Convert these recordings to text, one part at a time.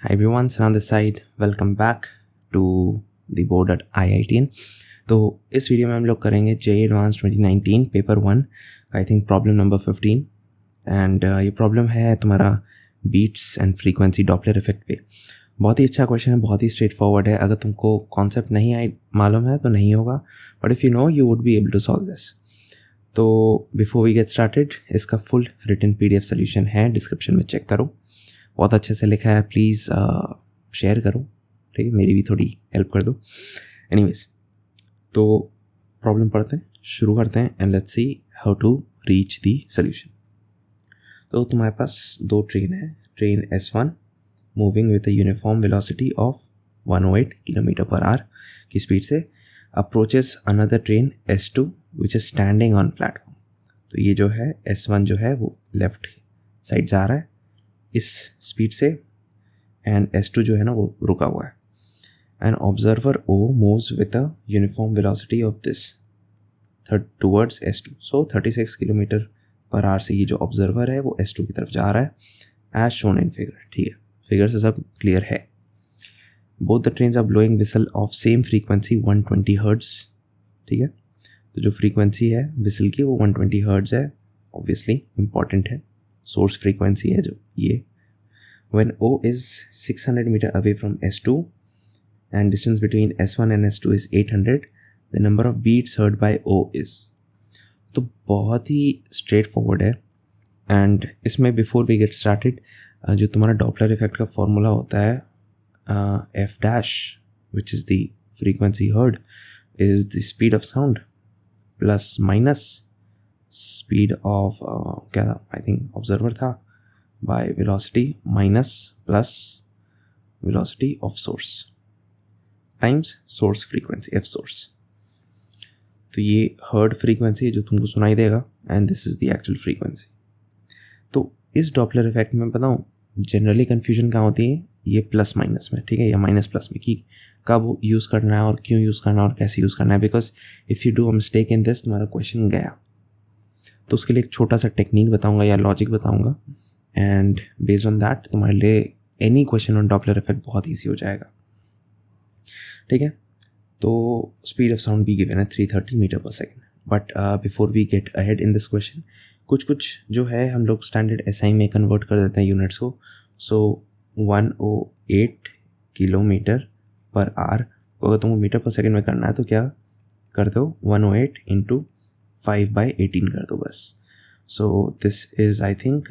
Hi everyone, Sanan this side. Welcome back to the board at IITN. तो इस video में हम लोग करेंगे JEE Advanced 2019 paper 1 I think problem number 15 and ये प्रॉब्लम है तुम्हारा beats and frequency Doppler effect पे। बहुत ही अच्छा क्वेश्चन है, बहुत ही स्ट्रेट फॉरवर्ड है। अगर तुमको कॉन्सेप्ट नहीं मालूम है तो नहीं होगा, but if you know you would be able to solve this. तो बिफोर वी गेट स्टार्टेड, इसका फुल रिटन PDF सोल्यूशन है, डिस्क्रिप्शन में चेक करो, बहुत अच्छे से लिखा है। प्लीज़ शेयर करो, ठीक है, मेरी भी थोड़ी हेल्प कर दो। एनीवेज, तो प्रॉब्लम पढ़ते हैं, शुरू करते हैं and let's see how to reach the solution. तो तुम्हारे पास दो ट्रेन है, train S1 moving with a uniform velocity of 108 km/h की स्पीड से approaches another train S2 which is standing on platform. तो ये जो है S1 जो है वो लेफ्ट साइड जा रहा है इस स्पीड से, एंड S2 जो है ना वो रुका हुआ है। And observer O moves with a uniform velocity of this towards S2। So 36 km/h से ये जो ऑब्जर्वर है वो S2 की तरफ जा रहा है एज शोन इन फिगर। ठीक है, फिगर से सब क्लियर है। Both the trains are blowing whistle of same frequency 120 Hz। ठीक है, तो जो फ्रीक्वेंसी है विसल की वो 120 Hz है, ऑब्वियसली इंपॉर्टेंट है, सोर्स फ्रीक्वेंसी है जो ये। When O is 600 meter away from S2 and distance between S1 and S2 is 800, the number of beats heard by O is। तो बहुत ही स्ट्रेट फॉरवर्ड है। एंड इसमें बिफोर वी गेट स्टार्टेड, जो तुम्हारा Doppler effect का formula होता है F dash which is the frequency heard is the speed of sound plus minus speed of क्या था, आई थिंक ऑब्जर्वर था, by velocity minus plus velocity of source times source frequency F source। तो ये heard frequency है जो तुमको सुनाई देगा and this is the actual frequency. तो इस डॉपलर इफेक्ट में बताऊँ जनरली कन्फ्यूजन कहाँ होती है, ये प्लस माइनस में, ठीक है, या माइनस प्लस में, कि कब यूज़ करना है और क्यों यूज़ करना है और कैसे यूज़ करना है। Because if you do a mistake in this तुम्हारा क्वेश्चन गया। तो उसके लिए एक छोटा सा टेक्निक बताऊँगा या लॉजिक बताऊँगा, एंड बेस्ड ऑन दैट तुम्हारे लिए any question on Doppler effect बहुत ईजी हो जाएगा। ठीक है, तो स्पीड ऑफ साउंड भी गिवन है 330 मीटर/s। But before we get ahead in this question, कुछ जो है हम लोग स्टैंडर्ड SI में कन्वर्ट कर देते हैं यूनिट्स को। सो 108 km/h को अगर तुमको मीटर/s में करना है तो क्या कर दो, 108 × 5/18 कर दो बस। सो this is I think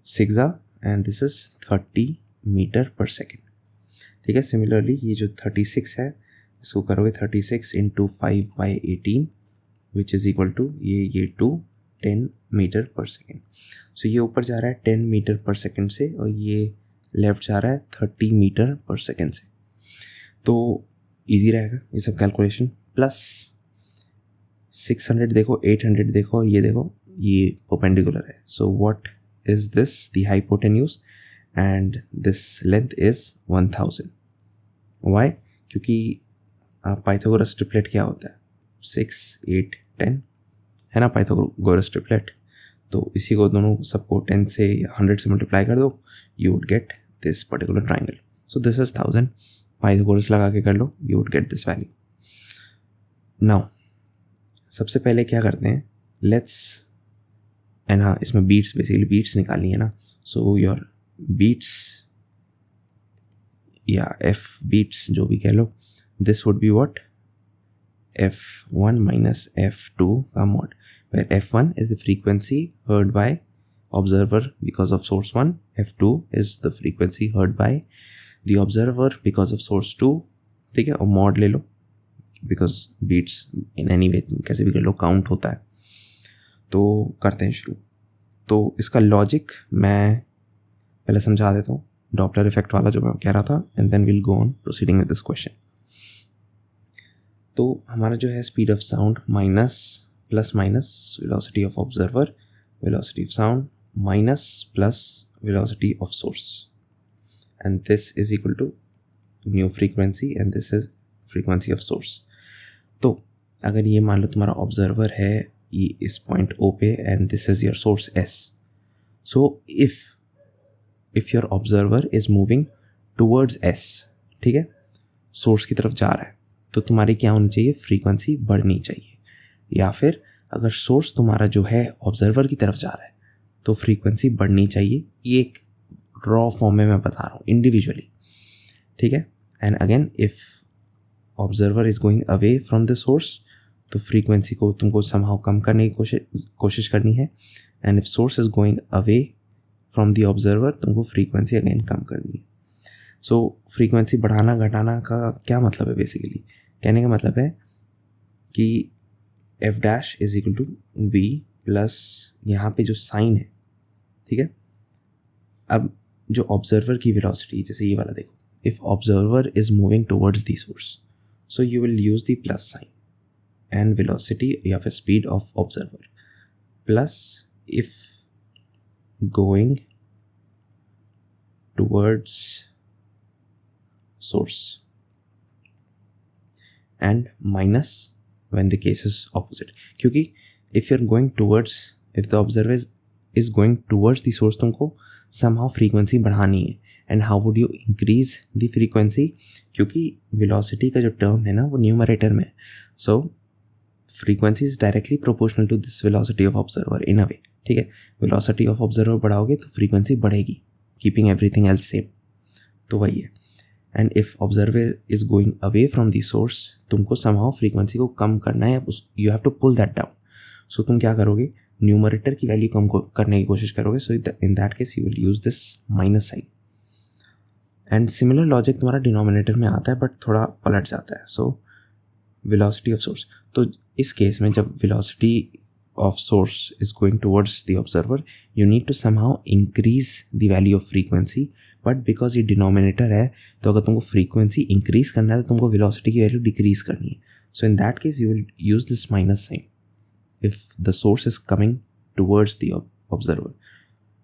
6 and this is 30 मीटर/s। ठीक है, सिमिलरली ये जो 36 है इसको करोगे 36 × 5/18 विच इज़ इक्वल टू ये टू 10 मीटर/s। सो ये ऊपर जा रहा है 10 मीटर/s से और ये लेफ्ट जा रहा है 30 मीटर/s से। तो ईजी रहेगा ये सब कैलकुलेशन। प्लस 600 देखो, 800 देखो, ये देखो, ये परपेंडिकुलर है। So what is this, the hypotenuse, and this length is 1000। why? क्योंकि पाइथागोरस ट्रिपलेट क्या होता है, 6 8 10 है ना, पाइथागोरस ट्रिपलेट। तो इसी को दोनों सबको 10 से 100 से मल्टीप्लाई कर दो, you would get this particular triangle. So this is 1000, Pythagoras लगा के कर लो, you would get this value. Now सबसे पहले क्या करते हैं, लेट्स, एंड हाँ इसमें बीट्स, बेसिकली बीट्स निकालनी है ना। सो योर बीट्स या F बीट्स जो भी कह लो, this would be what, F1 minus F2 का mod, where F1 is the frequency heard by observer because of source 1, F2 is the frequency heard by the observer because of source 2। ठीक है, और mod ले लो because beats in any way कैसे भी कर लो count होता है। तो करते हैं शुरू। तो इसका लॉजिक मैं पहले समझा देता हूँ, डॉपलर इफेक्ट वाला जो मैं कह रहा था, and then will go on proceeding with this question. तो हमारा जो है speed of sound minus plus minus velocity of observer, velocity of sound minus plus velocity of source, and this is equal to new frequency and this is frequency of source. तो अगर ये मान लो तुम्हारा ऑब्जर्वर है इस point O पे and this is your source S। So if if your observer is moving towards S, ठीक है, सोर्स की तरफ जा रहा है, तो तुम्हारी क्या होनी चाहिए, फ्रीक्वेंसी बढ़नी चाहिए। या फिर अगर सोर्स तुम्हारा जो है ऑब्जर्वर की तरफ जा रहा है तो फ्रीक्वेंसी बढ़नी चाहिए। ये एक रॉ फॉर्म में मैं बता रहा हूँ, इंडिविजुअली, ठीक है। And again if observer is going away from the source तो फ्रीक्वेंसी को तुमको समहाउ कम करने की कोशिश करनी है। And if source is going away from the observer तुमको फ्रीक्वेंसी अगेन कम करनी है। सो फ्रीक्वेंसी बढ़ाना घटाना का क्या मतलब है, बेसिकली कहने का मतलब है कि f dash is equal to v plus यहाँ पे जो साइन है, ठीक है। अब जो ऑब्जर्वर की वेलोसिटी, जैसे ये वाला देखो, if observer is moving towards the source so you will use the plus sign and velocity या फिर speed of observer plus if going towards source and minus when the case is opposite, क्योंकि if you're going towards, if the observer is going towards the source तुमको somehow frequency बढ़ानी है। and how would you increase the frequency, क्योंकि velocity का जो term है ना वो numerator में है, so frequency is directly proportional to this velocity of observer in a way, ठीक है। velocity of observer बढ़ाओगे तो frequency बढ़ेगी, keeping everything else same, तो वही है। And if observer is going away from the source तुमको समहाउ फ्रीक्वेंसी को कम करना है, you have to pull that down. So तुम क्या करोगे, न्यूमरेटर की वैल्यू कम करने की कोशिश करोगे। So in that case you will use this minus sign. And similar logic तुम्हारा डिनोमिनेटर में आता है बट थोड़ा पलट जाता है। सो वेलोसिटी ऑफ सोर्स, तो इस केस में जब velocity of source is going towards the observer you need to somehow increase the value of frequency, but because ये denominator है तो अगर तुमको frequency increase करना है तो तुमको velocity की value decrease करनी है। so in that case you will use this minus sign if the source is coming towards the observer,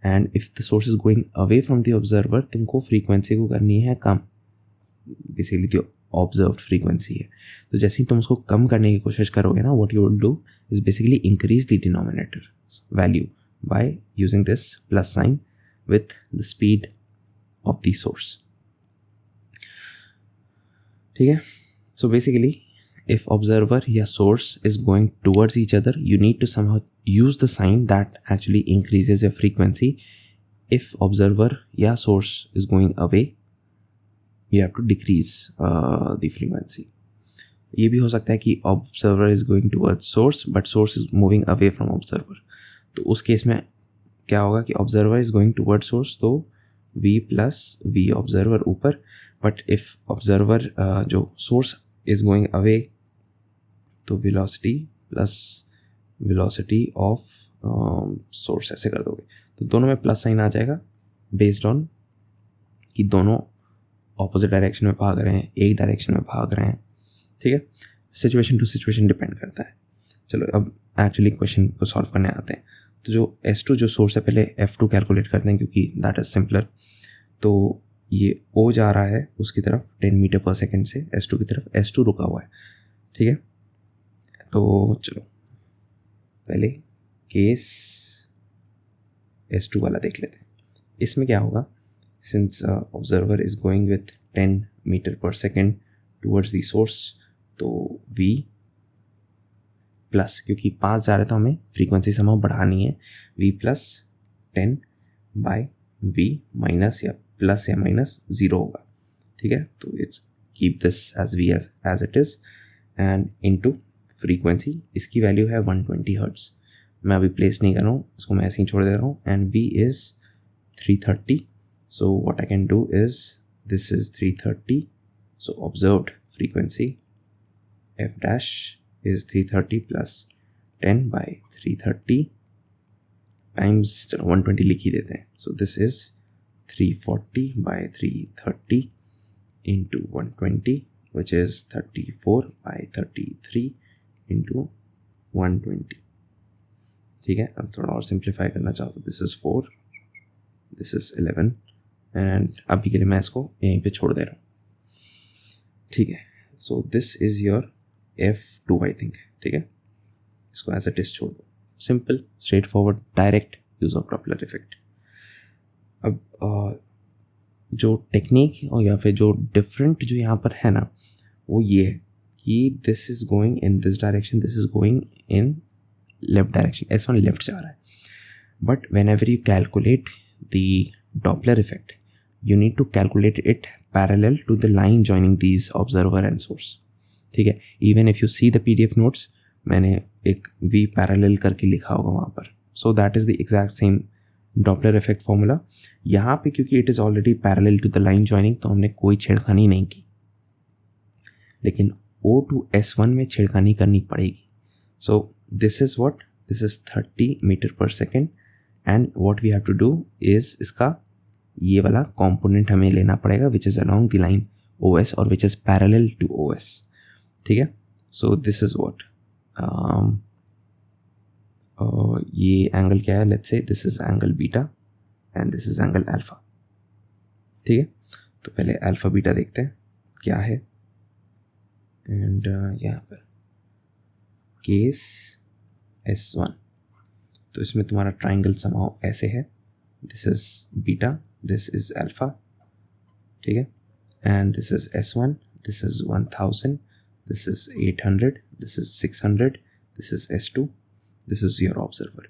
and if the source is going away from the observer तुमको frequency को करनी है कम, basically the observed frequency है। तो जैसे ही तुम उसको कम करने की कोशिश करोगे ना, what you will do is basically increase the denominator value by using this plus sign with the speed of the source, ठीक है। so basically if observer या source is going towards each other you need to somehow use the sign that actually increases your frequency. if observer या source is going away you have to decrease the frequency. ये भी हो सकता है कि observer is going towards source but source is moving away from observer, तो उस case में क्या होगा कि observer is going towards source तो v plus v observer ऊपर, but if observer जो source is going away तो velocity plus velocity of source ऐसे कर दोगे तो दोनों में प्लस साइन आ जाएगा बेस्ड ऑन कि दोनों ऑपोजिट डायरेक्शन में भाग रहे हैं, एक डायरेक्शन में भाग रहे हैं, ठीक है। सिचुएशन टू सिचुएशन डिपेंड करता है। चलो अब एक्चुअली क्वेश्चन को सॉल्व करने आते हैं। तो जो S2 जो सोर्स है पहले F2 कैलकुलेट करते हैं क्योंकि दैट इज सिंपलर। तो ये O जा रहा है उसकी तरफ 10 मीटर पर सेकेंड से S2 की तरफ, S2 रुका हुआ है, ठीक है। तो चलो पहले केस S2 वाला देख लेते हैं। इसमें क्या होगा, since observer is going with 10 meter per second towards the source तो v प्लस, क्योंकि पास जा रहे तो हमें फ्रीक्वेंसी समाव बढ़ानी है, v plus 10 by v minus या प्लस या माइनस 0 होगा, ठीक है। तो it's keep this as v as it is and into frequency, इसकी वैल्यू है 120 हर्ट्ज। मैं अभी प्लेस नहीं कर रहा हूँ, इसको मैं ऐसे ही छोड़ दे रहा हूँ। And v is 330. So what I can do is, this is 330, so observed frequency f dash is 330 plus 10 by 330 times 120 लिख ही देते हैं। So this is 340 by 330 into 120 which is 34 by 33 into 120, ठीक है। अब थोड़ा और सिंप्लीफाई करना चाहता हूँ, this is 4, this is 11 and अभी के लिए मैं इसको यहीं पे छोड़ दे रहा हूँ, ठीक है। So this is your F2 I think, ठीक है। इसको एज अ टेस्ट छोड़ दो, simple straight forward direct use of Doppler effect. अब जो टेक्निक और या फिर जो डिफरेंट जो यहाँ पर है ना, वो ये है कि this is going in this direction, this is going in left direction, S1 left जा रहा है. But when ever you calculate the Doppler effect, you need to calculate it parallel to the line joining these observer and source. ठीक है, even if you see the PDF notes, मैंने एक V parallel करके लिखा होगा वहाँ पर. So that is the exact same Doppler effect formula. यहाँ पे क्योंकि it is already parallel to the line joining, तो हमने कोई छेड़खानी नहीं की, लेकिन O to S1 में छेड़खानी करनी पड़ेगी. So this is what? This is 30 meter per second, and what we have to do is इसका ये वाला कंपोनेंट हमें लेना पड़ेगा which is along the line OS और which is parallel to OS. ठीक है, सो दिस इज़ व्हाट, ये एंगल क्या है, let's say this is angle beta and this is angle alpha. ठीक है, तो पहले अल्फा बीटा देखते हैं क्या है. एंड यहाँ पर केस S1, तो इसमें तुम्हारा ट्राइंगल समाओ ऐसे है, this is beta, this is alpha. ठीक है, and this is S1, this is 1000, this is 800, this is 600, this is S2, this is your observer.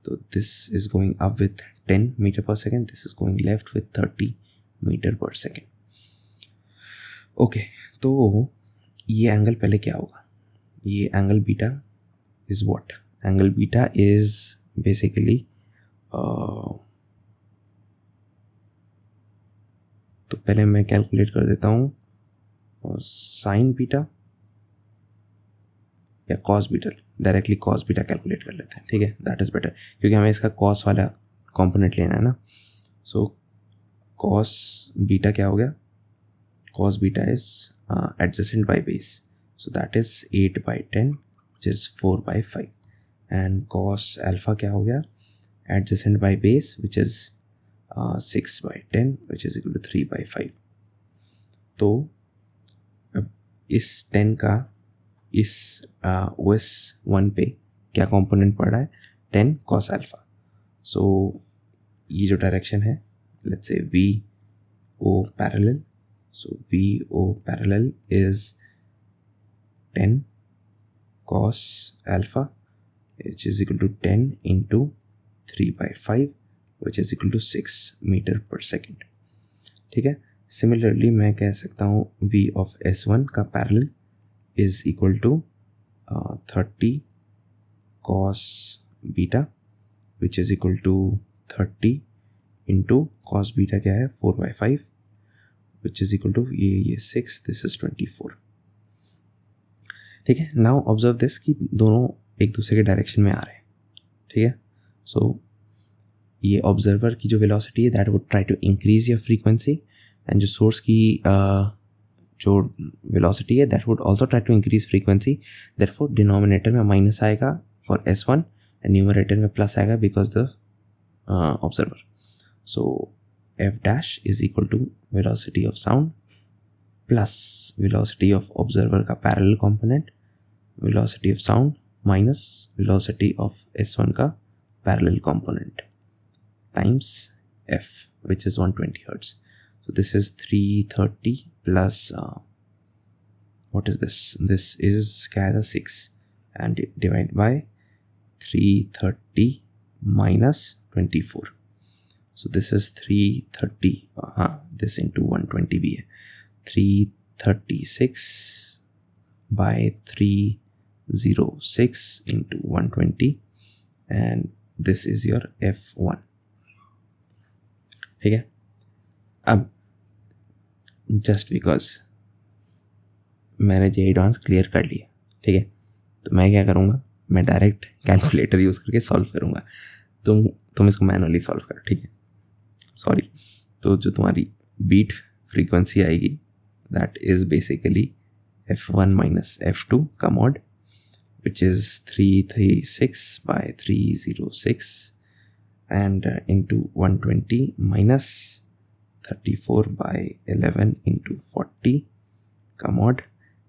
So this is going up with 10 meter per second, this is going left with 30 meter per second. Okay, तो ये angle पहले क्या होगा, ये angle beta is what? Angle beta is basically तो पहले मैं calculate कर देता हूँ, और साइन बीटा या cos beta, directly cos beta calculate कर लेते हैं. ठीक है, दैट इज़ बेटर, क्योंकि हमें इसका कॉस वाला कंपोनेंट लेना है ना. सो कॉस बीटा क्या हो गया, cos beta is adjacent by base, so that is 8/10 which is 4/5. And cos alpha क्या हो गया, adjacent by base which is 6/10 which is equal to 3/5. तो अब इस 10 का इस OS1 पे क्या कंपोनेंट पड़ रहा है, 10 cos अल्फा. सो ये जो डायरेक्शन है, लेट्स से VO parallel, so VO parallel is 10 cos alpha which is equal to 10 into 3/5 which is equal to 6 meter per second. ठीक है, सिमिलरली मैं कह सकता हूँ V of S1 का parallel is equal to 30 cos beta which is equal to 30 into cos beta क्या है 4/5 which is equal to ये 6, this is 24. ठीक है, नाउ ऑब्जर्व दिस कि दोनों एक दूसरे के डायरेक्शन में आ रहे हैं. ठीक है, सो ये ऑब्जर्वर की जो वेलोसिटी है that would try to increase your frequency, and जो सोर्स की जो वेलोसिटी है that would also try to increase frequency. Therefore denominator में माइनस आएगा फॉर S1 एंड न्यूमरेटर में प्लस आएगा because the observer. So F dash is equal to velocity of sound plus velocity of observer का parallel component, velocity of sound minus velocity of S1 का parallel component times F, which is 120 hertz. So this is 330 plus what is this? This is क्या है 6 and divide by 330 minus 24. So this is 330. This into 120 भी है, 336 by 306 into 120, and this is your F1. ठीक है, अब just because मैंने जे advance clear कर लिया, ठीक है, तो मैं क्या करूँगा, मैं डायरेक्ट कैलकुलेटर यूज़ करके सॉल्व करूँगा. तुम इसको मैनुअली सॉल्व करो. ठीक है, सॉरी. तो जो तुम्हारी बीट फ्रीक्वेंसी आएगी that is basically F1 minus F2 का mod which is 336 by 306 and into 120 minus 34 by 11 into 40 का मॉड,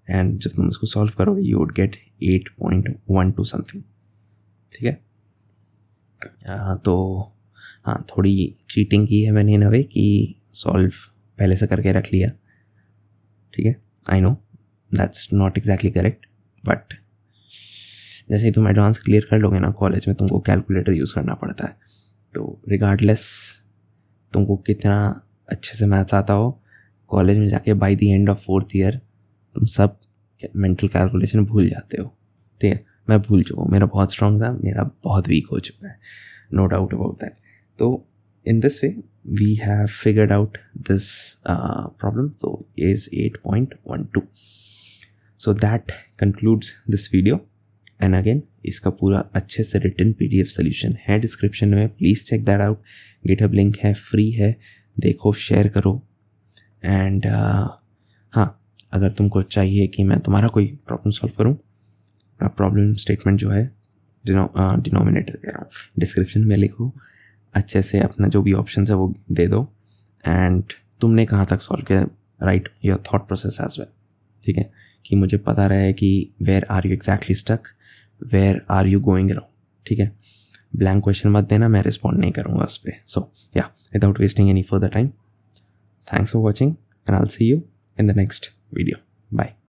एंड जब तुम इसको सॉल्व करोगे यू वुड गेट 8.12 समथिंग. ठीक है, तो हाँ थोड़ी चीटिंग की है मैंने इन अ वे कि सॉल्व पहले से करके रख लिया, ठीक है। I know that's not exactly correct, but जैसे ही तुम एडवांस क्लियर कर लोगे ना, कॉलेज में तुमको कैलकुलेटर यूज़ करना पड़ता है। तो रिगार्डलेस तुमको कितना अच्छे से मैथ्स आता हो, कॉलेज में जाके by the end of 4th year तुम सब मेंटल कैलकुलेशन भूल जाते हो, ठीक है। मैं भूल चुका हूँ, मेरा बहुत स्ट्रॉन्ग था, मेरा बहुत वीक हो चुका है, नो डाउट अबाउट दैट। तो in this way we have figured out this problem. So is 8.12. so that concludes this video, and again इसका पूरा अच्छे से written PDF solution है description में, please check that out. GitHub link है, free है, देखो, शेयर करो। एंड हाँ, अगर तुमको चाहिए कि मैं तुम्हारा कोई प्रॉब्लम सॉल्व करूँ, प्रॉब्लम स्टेटमेंट जो है डिनोमिनेटर कह रहा हूँ, डिस्क्रिप्शन में लिखो, अच्छे से अपना जो भी ऑप्शन है वो दे दो, एंड तुमने कहाँ तक सॉल्व किया, write your thought process as well, ठीक है, कि मुझे पता रहे कि where are you exactly stuck, where are you going around, ठीक है। ब्लैंक क्वेश्चन मत देना, मैं रिस्पॉन्ड नहीं करूँगा उस पर। सो या, without wasting any further time, thanks for watching and I will see you in the next video. Bye.